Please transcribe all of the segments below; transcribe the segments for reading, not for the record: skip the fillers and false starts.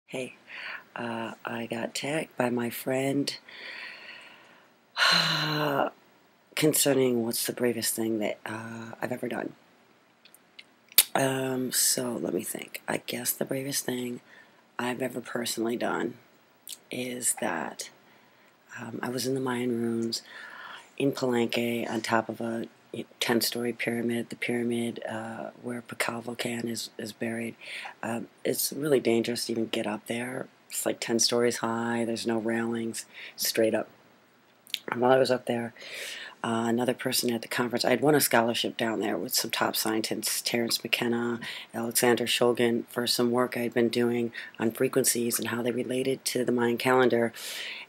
Hey, I got tagged by my friend concerning what's the bravest thing that I've ever done. So let me think. I guess the bravest thing I've ever personally done is that I was in the Mayan ruins in Palenque on top of a 10-story pyramid, the pyramid where Pakal Volcan is buried. It's really dangerous to even get up there. It's like 10 stories high, there's no railings, straight up. And while I was up there, another person at the conference, I had won a scholarship down there with some top scientists, Terence McKenna, Alexander Shulgin, for some work I had been doing on frequencies and how they related to the Mayan calendar.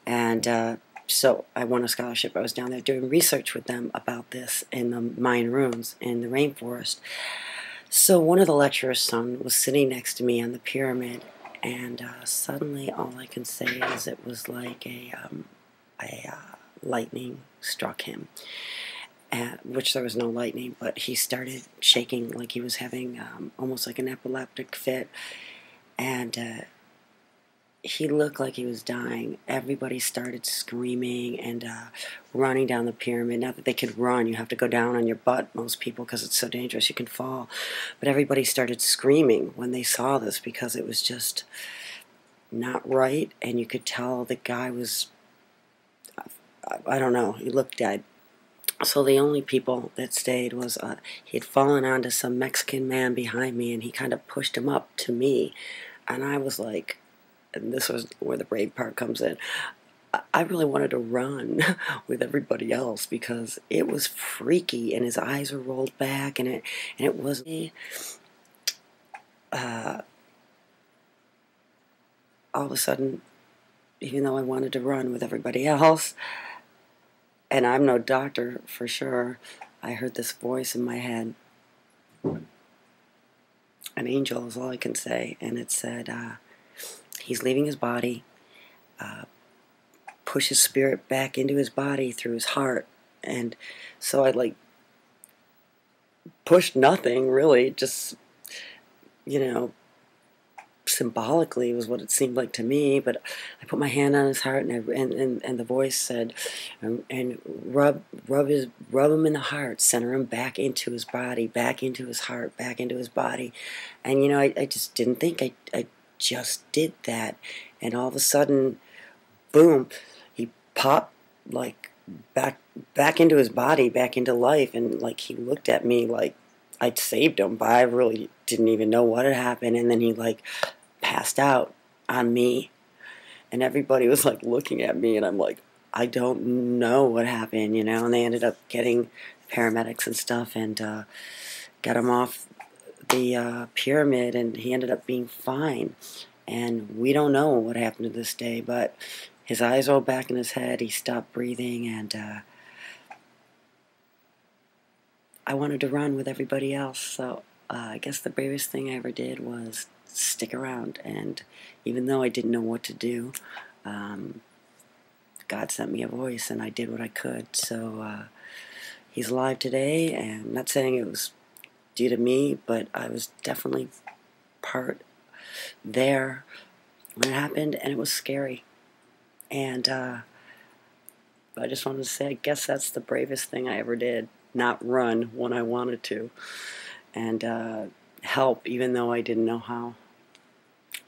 And so I won a scholarship. I was down there doing research with them about this in the Mayan ruins in the rainforest. So one of the lecturer's son was sitting next to me on the pyramid, and suddenly all I can say is it was like a lightning struck him, which there was no lightning, but he started shaking like he was having almost like an epileptic fit, and he looked like he was dying. Everybody started screaming and running down the pyramid. Not that they could run. You have to go down on your butt, most people, because it's so dangerous. You can fall. But everybody started screaming when they saw this because it was just not right. And you could tell the guy was, I don't know, he looked dead. So the only people that stayed was he had fallen onto some Mexican man behind me, and he kind of pushed him up to me. And I was like, and this was where the brave part comes in, I really wanted to run with everybody else because it was freaky, and his eyes were rolled back, and it was all of a sudden, even though I wanted to run with everybody else, and I'm no doctor for sure, I heard this voice in my head. An angel is all I can say, and it said, he's leaving his body, push his spirit back into his body through his heart. And so I pushed nothing really, just, symbolically was what it seemed like to me. But I put my hand on his heart, and the voice said, and rub him in the heart, center him back into his body, back into his heart, back into his body. And I just didn't think. I just did that, and all of a sudden, boom, he popped back into his body, back into life, and he looked at me like I'd saved him, but I really didn't even know what had happened. And then he passed out on me, and everybody was looking at me, and I'm like, I don't know what happened, and they ended up getting paramedics and stuff, and got him off the pyramid, and he ended up being fine. And we don't know what happened to this day, but his eyes rolled back in his head, he stopped breathing, and I wanted to run with everybody else. So I guess the bravest thing I ever did was stick around. And even though I didn't know what to do, God sent me a voice, and I did what I could. So he's alive today, and I'm not saying it was due to me, but I was definitely part there when it happened, and it was scary. And I just wanted to say, I guess that's the bravest thing I ever did. Not run when I wanted to, and help even though I didn't know how.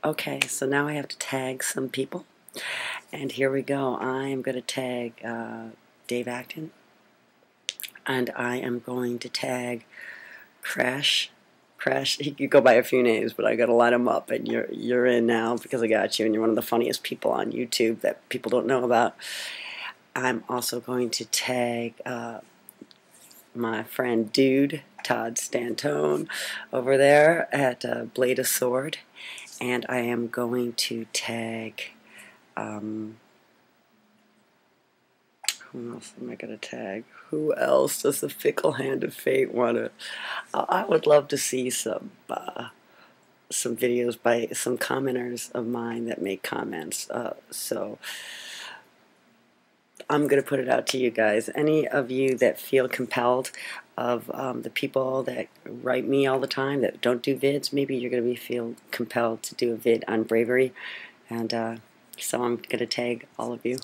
Okay, so now I have to tag some people, and here we go. I am going to tag Dave Acton, and I am going to tag Crash. He could go by a few names, but I got to line them up, and you're in now because I got you, and you're one of the funniest people on YouTube that people don't know about. I'm also going to tag my friend Dude, Todd Stantone, over there at Blade of Sword. And I am going to tag, who else am I going to tag? Who else does the fickle hand of fate want to? I would love to see some videos by some commenters of mine that make comments. So I'm going to put it out to you guys. Any of you that feel compelled of the people that write me all the time that don't do vids, maybe you're going to feel compelled to do a vid on bravery. And so I'm going to tag all of you.